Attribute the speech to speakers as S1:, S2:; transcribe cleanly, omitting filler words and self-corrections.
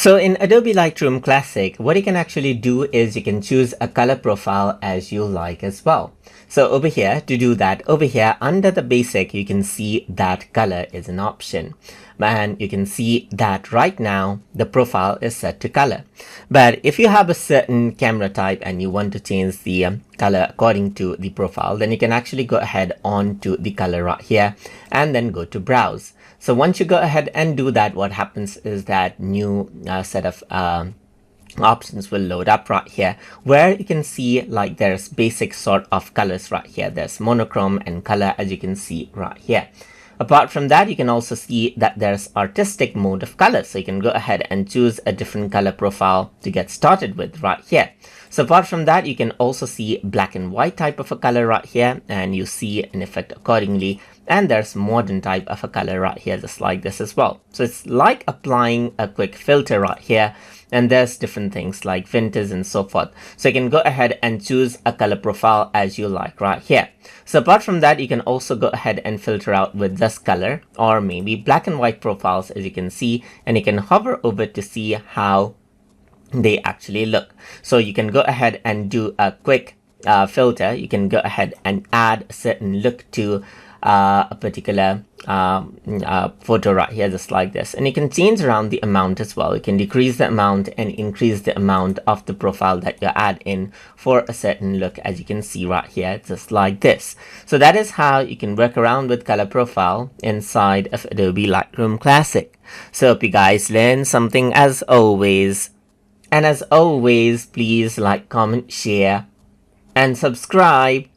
S1: So in Adobe Lightroom Classic, what you can actually do is you can choose a color profile as you like as well. So over here, to do that, over here under the basic, you can see that color is an option. And you can see that right now the profile is set to color. But if you have a certain camera type and you want to change the color according to the profile, then you can actually go ahead on to the color right here and then go to browse. So once you go ahead and do that, what happens is that new set of options will load up right here, where you can see like there's basic sort of colors right here. There's monochrome and color, as you can see right here. Apart from that, you can also see that there's artistic mode of color. So you can go ahead and choose a different color profile to get started with right here. So apart from that, you can also see black and white type of a color right here, and you see an effect accordingly. And there's modern type of a color right here, just like this as well. So it's like applying a quick filter right here. And there's different things like vintage and so forth. So you can go ahead and choose a color profile as you like right here. So apart from that, you can also go ahead and filter out with this color or maybe black and white profiles, as you can see, and you can hover over to see how they actually look. So you can go ahead and do a quick filter. You can go ahead and add a certain look to a particular photo right here, just like this. And you can change around the amount as well. You can decrease the amount and increase the amount of the profile that you add in for a certain look, as you can see right here, just like this. So that is how you can work around with color profile inside of Adobe Lightroom Classic. So hope you guys learned something as always. And as always, please like, comment, share, and subscribe.